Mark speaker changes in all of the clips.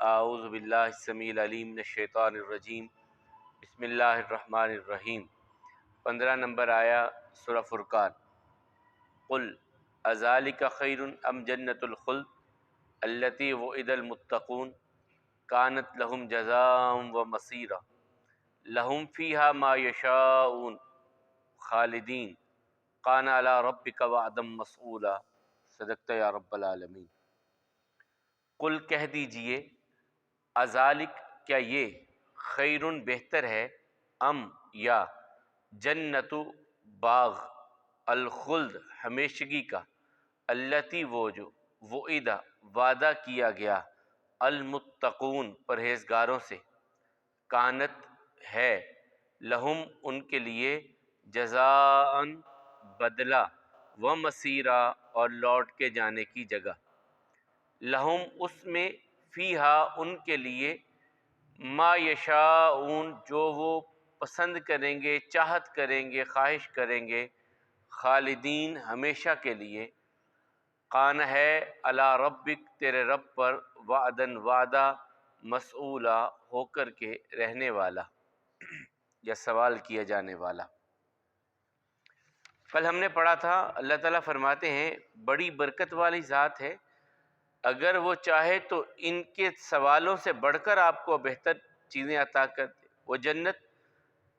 Speaker 1: اعوذ باللہ السمیع العلیم من الشیطان الرجیم بسم اللہ الرحمن الرحیم 15 نمبر آیا سورہ فرقان۔ قل اذالک خیر ام جنت الخلد التی وعد المتقون کانت لہم جزاء و مصیرا لہم فیہا ما یشاءون خالدین کان علی ربک وعدا مسئولا۔ صدقت یا رب العالمین۔ قل کہہ دیجئے اذالک کیا یہ خیرن بہتر ہے، ام یا جنت باغ الخلد ہمیشگی کا، التی وہ جو وعدہ وعدہ کیا گیا، المتقون پرہیزگاروں سے، کانت ہے لہم ان کے لیے جزاء بدلہ و مصیرا اور لوٹ کے جانے کی جگہ، لہم اس میں فیہا ان کے لیے ما یشاءون جو وہ پسند کریں گے، چاہت کریں گے، خواہش کریں گے، خالدین ہمیشہ کے لیے، کان ہے علی ربک تیرے رب پر، وعدن وعدہ، مسئولا ہو کر کے رہنے والا یا سوال کیا جانے والا۔ کل ہم نے پڑھا تھا اللہ تعالیٰ فرماتے ہیں بڑی برکت والی ذات ہے، اگر وہ چاہے تو ان کے سوالوں سے بڑھ کر آپ کو بہتر چیزیں عطا کرتے۔ وہ جنت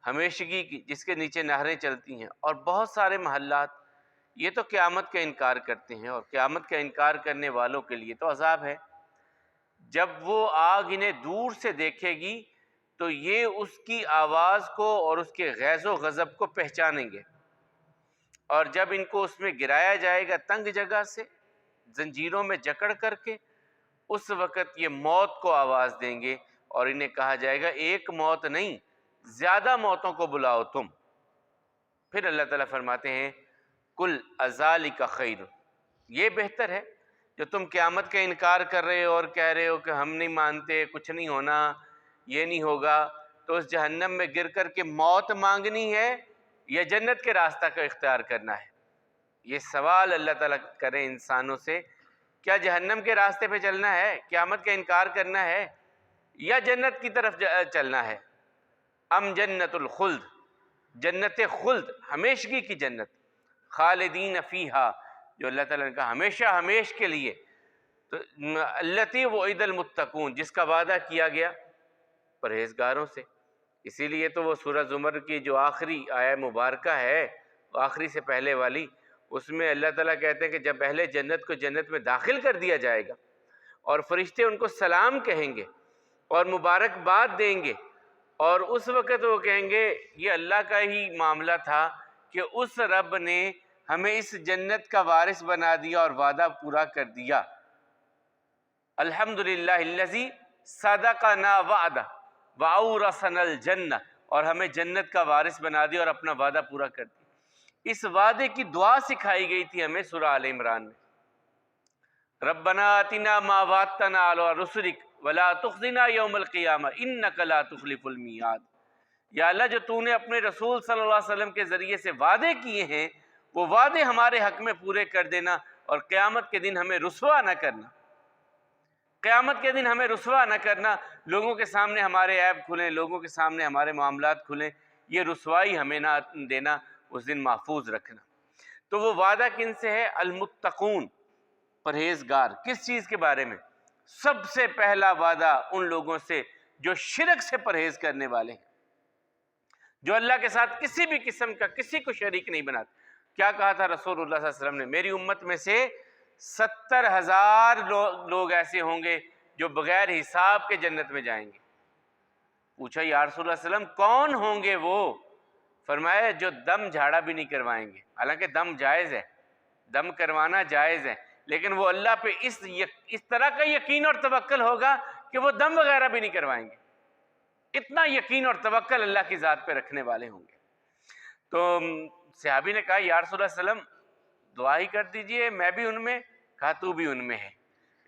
Speaker 1: ہمیشگی کی جس کے نیچے نہریں چلتی ہیں، اور بہت سارے محلات یہ تو قیامت کا انکار کرتے ہیں، اور قیامت کا انکار کرنے والوں کے لیے تو عذاب ہے۔ جب وہ آگ انہیں دور سے دیکھے گی تو یہ اس کی آواز کو اور اس کے غیظ و غضب کو پہچانیں گے، اور جب ان کو اس میں گرایا جائے گا تنگ جگہ سے، زنجیروں میں جکڑ کر کے، اس وقت یہ موت کو آواز دیں گے اور انہیں کہا جائے گا ایک موت نہیں زیادہ موتوں کو بلاؤ تم۔ پھر اللہ تعالیٰ فرماتے ہیں کل اذالک خیر، یہ بہتر ہے جو تم قیامت کا انکار کر رہے ہو اور کہہ رہے ہو کہ ہم نہیں مانتے، کچھ نہیں ہونا، یہ نہیں ہوگا، تو اس جہنم میں گر کر کے موت مانگنی ہے یا جنت کے راستہ کا اختیار کرنا ہے؟ یہ سوال اللہ تعالیٰ کریں انسانوں سے، کیا جہنم کے راستے پہ چلنا ہے، قیامت کا انکار کرنا ہے، یا جنت کی طرف چلنا ہے؟ ام جنت الخلد، جنت خلد ہمیشگی کی جنت، خالدین فیہا جو اللہ تعالیٰ نے کہا ہمیشہ ہمیش کے لیے، تو التی وعد المتقون جس کا وعدہ کیا گیا پرہیزگاروں سے۔ اسی لیے تو وہ سورہ زمر کی جو آخری آیہ مبارکہ ہے، آخری سے پہلے والی، اس میں اللہ تعالیٰ کہتے ہیں کہ جب اہل جنت کو جنت میں داخل کر دیا جائے گا اور فرشتے ان کو سلام کہیں گے اور مبارکباد دیں گے، اور اس وقت وہ کہیں گے یہ اللہ کا ہی معاملہ تھا کہ اس رب نے ہمیں اس جنت کا وارث بنا دیا اور وعدہ پورا کر دیا، الحمدللہ الذی صدقنا وعدہ واورثنا الجنہ، اور ہمیں جنت کا وارث بنا دیا اور اپنا وعدہ پورا کر دیا۔ اس وعدے کی دعا سکھائی گئی تھی ہمیں سورہ آل عمران میں، ربنا آتنا ما وعدتنا علی رسلک ولا تخزنا یوم القیامہ انک لا تخلف المیعاد۔ یا اللہ جو تو نے اپنے رسول صلی اللہ علیہ وسلم کے ذریعے سے وعدے کیے ہیں وہ وعدے ہمارے حق میں پورے کر دینا، اور قیامت کے دن ہمیں رسوا نہ کرنا، قیامت کے دن ہمیں رسوا نہ کرنا، لوگوں کے سامنے ہمارے عیب کھلیں، لوگوں کے سامنے ہمارے معاملات کھلیں، یہ رسوائی ہمیں نہ دینا، اس دن محفوظ رکھنا۔ تو وہ وعدہ کن سے ہے؟ المتقون، پرہیزگار۔ کس چیز کے بارے میں؟ سب سے پہلا وعدہ ان لوگوں سے جو شرک سے پرہیز کرنے والے ہیں، جو اللہ کے ساتھ کسی بھی قسم کا کسی کو شریک نہیں بناتے۔ کیا کہا تھا رسول اللہ صلی اللہ علیہ وسلم نے؟ میری امت میں سے 70,000 لوگ ایسے ہوں گے جو بغیر حساب کے جنت میں جائیں گے۔ پوچھا یا رسول اللہ صلی اللہ علیہ وسلم کون ہوں گے وہ؟ فرمایا جو دم جھاڑا بھی نہیں کروائیں گے، حالانکہ دم جائز ہے، دم کروانا جائز ہے، لیکن وہ اللہ پہ اس طرح کا یقین اور توکل ہوگا کہ وہ دم وغیرہ بھی نہیں کروائیں گے، اتنا یقین اور توکل اللہ کی ذات پہ رکھنے والے ہوں گے۔ تو صحابی نے کہا یا رسول اللہ صلی اللہ علیہ وسلم دعا ہی کر دیجئے میں بھی ان میں، کہا تو بھی ان میں ہے۔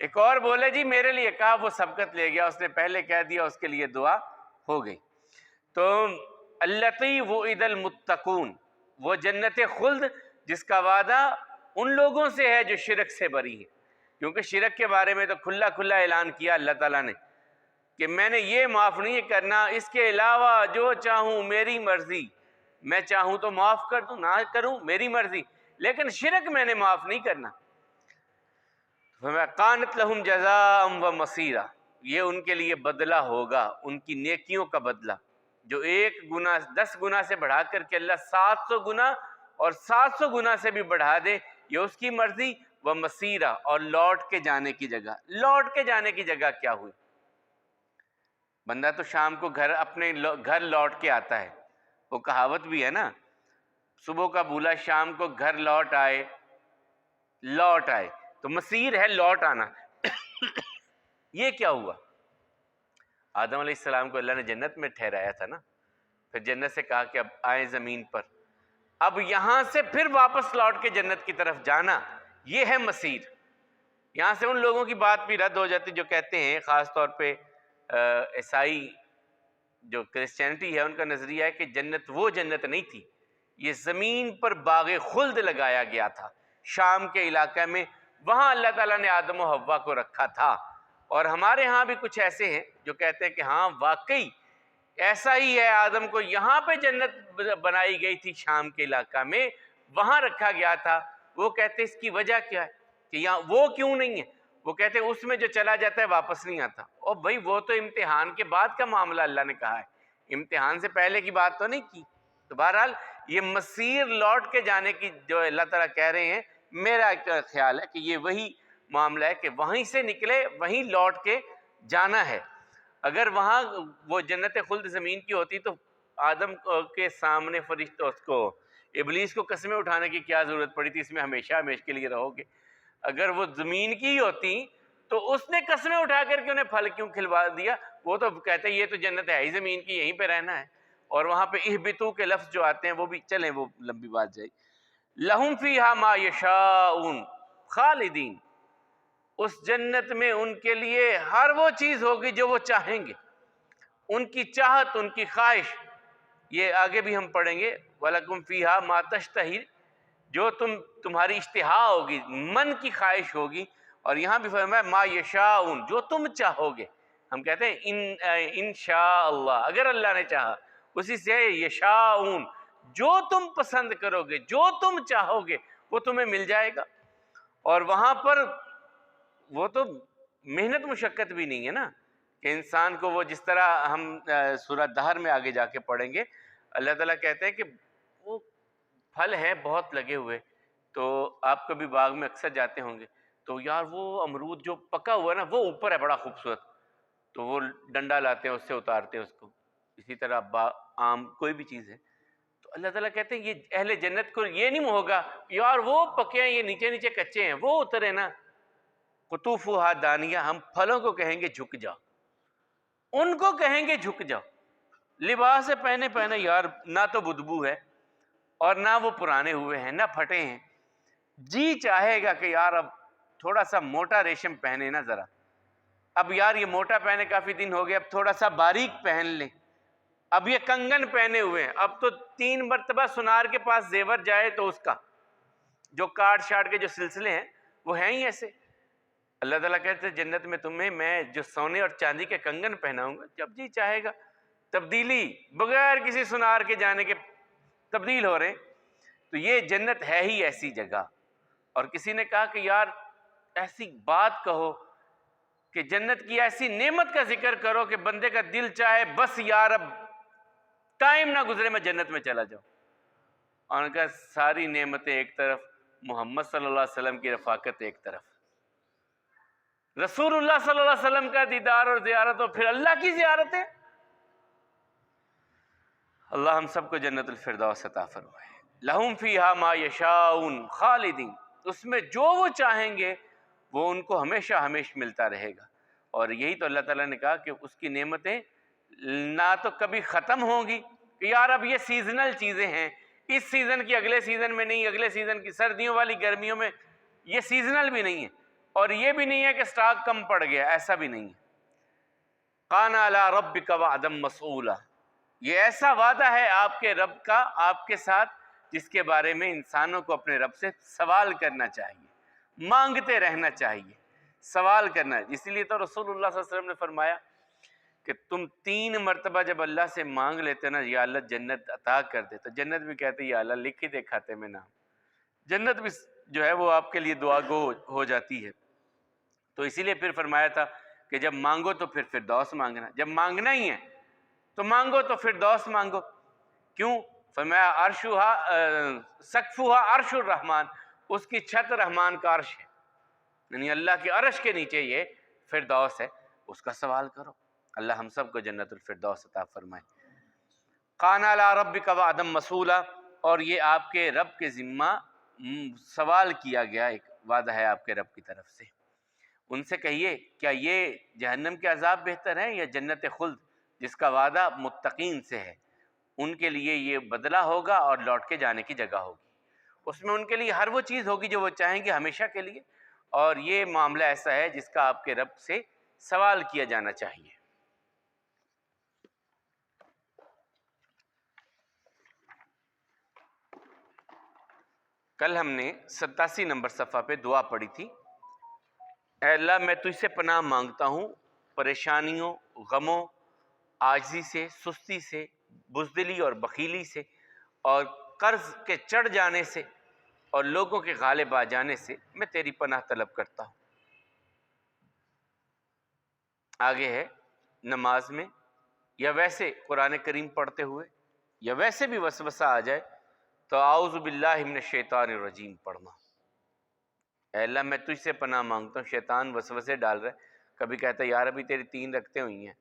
Speaker 1: ایک اور بولے جی میرے لیے، کہا وہ سبقت لے گیا، اس نے پہلے کہہ دیا، اس کے لیے دعا ہو گئی۔ تو التی وعد المتقون، وہ جنت خلد جس کا وعدہ ان لوگوں سے ہے جو شرک سے بری ہیں، کیونکہ شرک کے بارے میں تو کھلا کھلا اعلان کیا اللہ تعالیٰ نے کہ میں نے یہ معاف نہیں کرنا، اس کے علاوہ جو چاہوں میری مرضی، میں چاہوں تو معاف کر دوں، نہ کروں میری مرضی، لیکن شرک میں نے معاف نہیں کرنا۔ قانت لہم جزاء و مصیرا، یہ ان کے لیے بدلہ ہوگا، ان کی نیکیوں کا بدلہ، جو 1 گنا 10 گنا سے بڑھا کر کے اللہ 700 گنا اور 700 گنا سے بھی بڑھا دے، یہ اس کی مرضی۔ و مصیرا، اور لوٹ کے جانے کی جگہ۔ لوٹ کے جانے کی جگہ کیا ہوئی؟ بندہ تو شام کو اپنے گھر لوٹ کے آتا ہے، وہ کہاوت بھی ہے نا، صبح کا بھولا شام کو گھر لوٹ آئے، لوٹ آئے، تو مصیر ہے لوٹ آنا۔ یہ کیا ہوا؟ آدم علیہ السلام کو اللہ نے جنت میں ٹھہرایا تھا نا، پھر جنت سے کہا کہ اب آئیں زمین پر، اب یہاں سے پھر واپس لوٹ کے جنت کی طرف جانا، یہ ہے مصیر۔ یہاں سے ان لوگوں کی بات بھی رد ہو جاتی جو کہتے ہیں، خاص طور پہ عیسائی جو کرسچینٹی ہے، ان کا نظریہ ہے کہ جنت وہ جنت نہیں تھی، یہ زمین پر باغ خلد لگایا گیا تھا شام کے علاقے میں، وہاں اللہ تعالیٰ نے آدم و حوا کو رکھا تھا۔ اور ہمارے ہاں بھی کچھ ایسے ہیں جو کہتے ہیں کہ ہاں واقعی ایسا ہی ہے، آدم کو یہاں پہ جنت بنائی گئی تھی شام کے علاقہ میں، وہاں رکھا گیا تھا۔ وہ کہتے ہیں اس کی وجہ کیا ہے کہ یہاں وہ کیوں نہیں ہے؟ وہ کہتے ہیں اس میں جو چلا جاتا ہے واپس نہیں آتا۔ اور بھائی وہ تو امتحان کے بعد کا معاملہ اللہ نے کہا ہے، امتحان سے پہلے کی بات تو نہیں کی۔ تو بہرحال یہ مصیر لوٹ کے جانے کی جو اللہ تعالیٰ کہہ رہے ہیں، میرا خیال ہے کہ یہ وہی معاملہ ہے کہ وہیں سے نکلے وہیں لوٹ کے جانا ہے۔ اگر وہاں وہ جنت خلد زمین کی ہوتی تو آدم کے سامنے فرشتوں کو، ابلیس کو قسمیں اٹھانے کی کیا ضرورت پڑی تھی، اس میں ہمیشہ ہمیشہ کے لیے رہو گے۔ اگر وہ زمین کی ہی ہوتی تو اس نے قسمیں اٹھا کر کے انہیں پھل کیوں کھلوا دیا؟ وہ تو کہتے ہیں یہ تو جنت ہے ہی زمین کی، یہیں پہ رہنا ہے۔ اور وہاں پہ اہبتو کے لفظ جو آتے ہیں وہ بھی چلیں، وہ لمبی بات جائے۔ لہم فیہا ما یشاؤون خالدین، اس جنت میں ان کے لیے ہر وہ چیز ہوگی جو وہ چاہیں گے، ان کی چاہت، ان کی خواہش۔ یہ آگے بھی ہم پڑھیں گے، وَلَكُمْ فِيهَا مَا تَشْتَهِي، جو تمہاری اشتہا ہوگی، من کی خواہش ہوگی۔ اور یہاں بھی فرمایا ما یشاؤون، جو تم چاہو گے۔ ہم کہتے ہیں انشاء اللہ، اگر اللہ نے چاہا، اسی سے یشاؤون، جو تم پسند کرو گے، جو تم چاہو گے وہ تمہیں مل جائے گا۔ اور وہاں پر وہ تو محنت مشقت بھی نہیں ہے نا، کہ انسان کو وہ جس طرح ہم سورہ دہر میں آگے جا کے پڑھیں گے، اللہ تعالیٰ کہتے ہیں کہ وہ پھل ہیں بہت لگے ہوئے، تو آپ کبھی باغ میں اکثر جاتے ہوں گے، تو یار وہ امرود جو پکا ہوا ہے نا وہ اوپر ہے بڑا خوبصورت، تو وہ ڈنڈا لاتے ہیں، اس سے اتارتے ہیں اس کو۔ اسی طرح آم کوئی بھی چیز ہے، تو اللہ تعالیٰ کہتے ہیں یہ اہل جنت کو یہ نہیں ہوگا یار وہ پکے ہیں، یہ نیچے نیچے کچے ہیں، وہ اترے نا۔ قطوفہا دانیہ، ہم پھلوں کو کہیں گے جھک جاؤ، ان کو کہیں گے جھک جاؤ۔ لباس پہنے یار نہ تو بدبو ہے اور نہ وہ پرانے ہوئے ہیں، نہ پھٹے ہیں، جی چاہے گا کہ یار اب تھوڑا سا موٹا ریشم پہنے نا ذرا، اب یار یہ موٹا پہنے کافی دن ہو گئے، اب تھوڑا سا باریک پہن لیں، اب یہ کنگن پہنے ہوئے ہیں، اب تو 3 مرتبہ سنار کے پاس زیور جائے تو اس کا جو کاٹ شاٹ کے جو سلسلے ہیں وہ ہیں ہی ایسے۔ اللہ تعالیٰ کہتے ہیں جنت میں تمہیں میں جو سونے اور چاندی کے کنگن پہناؤں گا، جب جی چاہے گا، تبدیلی بغیر کسی سنار کے جانے کے تبدیل ہو رہے ہیں۔ تو یہ جنت ہے ہی ایسی جگہ۔ اور کسی نے کہا کہ یار ایسی بات کہو کہ جنت کی ایسی نعمت کا ذکر کرو کہ بندے کا دل چاہے بس یار اب ٹائم نہ گزرے میں جنت میں چلا جاؤں۔ اور ان کا ساری نعمتیں ایک طرف، محمد صلی اللہ علیہ وسلم کی رفاقت ایک طرف، رسول اللہ صلی اللہ علیہ وسلم کا دیدار اور زیارت، اور پھر اللہ کی زیارت ہے۔ اللہ ہم سب کو جنت الفردوس عطا فرمائے۔ لہم فیہا ما یشاؤون خالدین، اس میں جو وہ چاہیں گے وہ ان کو ہمیشہ ہمیشہ ملتا رہے گا۔ اور یہی تو اللہ تعالیٰ نے کہا کہ اس کی نعمتیں نہ تو کبھی ختم ہوں گی، کہ یار اب یہ سیزنل چیزیں ہیں، اس سیزن کی اگلے سیزن میں نہیں، اگلے سیزن کی سردیوں والی گرمیوں میں، یہ سیزنل بھی نہیں ہے، اور یہ بھی نہیں ہے کہ سٹاک کم پڑ گیا، ایسا بھی نہیں ہے۔ قَانَ عَلَىٰ رَبِّكَ وَعْدًا مَسْئُولًا، یہ ایسا وعدہ ہے آپ کے رب کا آپ کے ساتھ جس کے بارے میں انسانوں کو اپنے رب سے سوال کرنا چاہیے، مانگتے رہنا چاہیے، سوال کرنا ہے۔ اسی لیے تو رسول اللہ صلی اللہ علیہ وسلم نے فرمایا کہ تم 3 مرتبہ جب اللہ سے مانگ لیتے نا یا اللہ جنت عطا کر دے، تو جنت بھی کہتے یا اللہ لکھ ہی دے کھاتے میں نام، جنت بھی جو ہے وہ آپ کے لیے دعا گو ہو جاتی ہے۔ تو اسی لیے پھر فرمایا تھا کہ جب مانگو تو پھر فردوس مانگنا، جب مانگنا ہی ہے تو مانگو تو فردوس مانگو۔ کیوں؟ فرمایا سقفھا عرش الرحمن، اس کی چھت رحمان کا عرش ہے، یعنی اللہ کے عرش کے نیچے یہ فردوس ہے، اس کا سوال کرو۔ اللہ ہم سب کو جنت الفردوس عطا فرمائے۔ قَانَ عَلَىٰ رَبِّكَ وَعْدًا مَّسْئُولًا، اور یہ آپ کے رب کے ذمہ سوال کیا گیا، ایک وعدہ ہے آپ کے رب کی طرف سے۔ ان سے کہیے کیا یہ جہنم کے عذاب بہتر ہے یا جنت خلد جس کا وعدہ متقین سے ہے؟ ان کے لیے یہ بدلہ ہوگا اور لوٹ کے جانے کی جگہ ہوگی، اس میں ان کے لیے ہر وہ چیز ہوگی جو وہ چاہیں گے ہمیشہ کے لیے، اور یہ معاملہ ایسا ہے جس کا آپ کے رب سے سوال کیا جانا چاہیے۔ کل ہم نے 87 نمبر صفحہ پہ دعا پڑھی تھی، اے اللہ میں تجھ سے پناہ مانگتا ہوں پریشانیوں، غموں، عاجزی سے، سستی سے، بزدلی اور بخیلی سے، اور قرض کے چڑھ جانے سے، اور لوگوں کے غالب آ جانے سے میں تیری پناہ طلب کرتا ہوں۔ آگے ہے نماز میں یا ویسے قرآن کریم پڑھتے ہوئے یا ویسے بھی وسوسہ آ جائے تو اعوذ باللہ من الشیطان الرجیم پڑھنا۔ اے اللہ میں تجھ سے پناہ مانگتا ہوں، شیطان وسوسے ڈال رہا ہے، کبھی کہتا ہے یار ابھی تیری 3 رکعتیں ہوئی ہیں،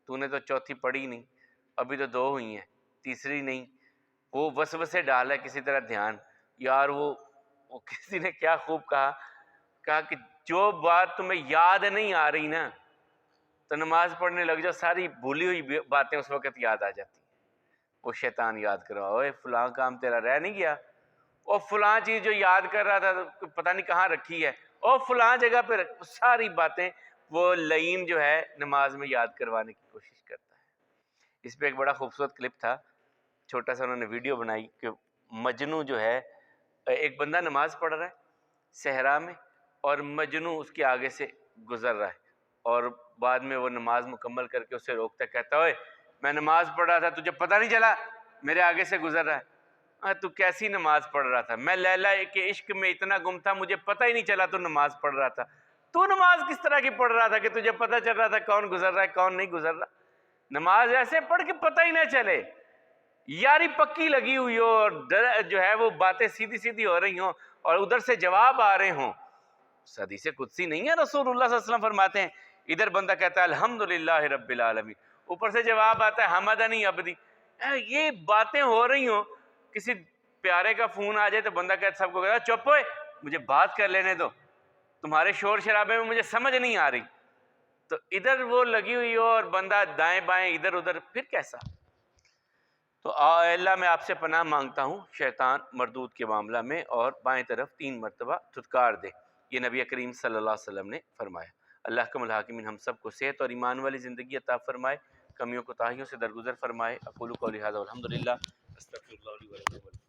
Speaker 1: تو نے تو چوتھی پڑھی نہیں، ابھی تو 2 ہوئی ہیں، تیسری نہیں، وہ وسوسے ڈال رہا ہے کسی طرح دھیان۔ یار وہ کسی نے کیا خوب کہا کہ جو بات تمہیں یاد نہیں آ رہی نا تو نماز پڑھنے لگ جاؤ، ساری بھولی ہوئی باتیں اس وقت یاد آ جاتی ہیں، وہ شیطان یاد کروا، اوے فلاں کام تیرا رہ نہیں گیا، او فلاں چیز جو یاد کر رہا تھا پتہ نہیں کہاں رکھی ہے، او فلاں جگہ پہ ساری باتیں وہ لعین جو ہے نماز میں یاد کروانے کی کوشش کرتا ہے۔ اس پہ ایک بڑا خوبصورت کلپ تھا، چھوٹا سا انہوں نے ویڈیو بنائی کہ مجنو جو ہے، ایک بندہ نماز پڑھ رہا ہے صحرا میں اور مجنو اس کے آگے سے گزر رہا ہے، اور بعد میں وہ نماز مکمل کر کے اسے روکتا ہے، کہتا ہے اوئے میں نماز پڑھ رہا تھا تجھے پتہ نہیں چلا میرے آگے سے گزر رہا ہے، تو کیسی نماز پڑھ رہا تھا؟ میں لیلا کے عشق میں اتنا گم تھا مجھے پتہ ہی نہیں چلا تو نماز پڑھ رہا تھا۔ تو نماز کس طرح کی پڑھ رہا تھا کہ تجھے پتہ چل رہا تھا کون گزر رہا ہے کون نہیں گزر رہا؟ نماز ایسے پڑھ کے پتہ ہی نہ چلے، یاری پکی لگی ہوئی ہو اور جو ہے وہ باتیں سیدھی سیدھی ہو رہی ہوں اور ادھر سے جواب آ رہے ہوں۔ حدیث قدسی نہیں ہے، رسول اللہ صلی اللہ علیہ وسلم فرماتے ہیں ادھر بندہ کہتا ہے الحمدللہ رب العالمین، اوپر سے جواب آتا ہے حمدنی عبدی۔ یہ باتیں ہو رہی ہوں، کسی پیارے کا فون آ جائے تو بندہ کہتا سب کو کہتا چپ ہوئے مجھے بات کر لینے دو، تمہارے شور شرابے میں مجھے سمجھ نہیں آ رہی، تو ادھر وہ لگی ہوئی ہو اور بندہ دائیں بائیں ادھر ادھر، پھر کیسا؟ تو اے اللہ میں آپ سے پناہ مانگتا ہوں شیطان مردود کے معاملہ میں، اور بائیں طرف 3 مرتبہ دھتکار دے، یہ نبی کریم صلی اللہ علیہ وسلم نے فرمایا۔ اللہ کم الحاکمین ہم سب کو صحت اور ایمان والی زندگی عطا فرمائے، کمیوں کوتاہیوں سے درگزر فرمائے۔ اقول قولی ھذا والحمد للہ، استغفر اللہ لی ولکم۔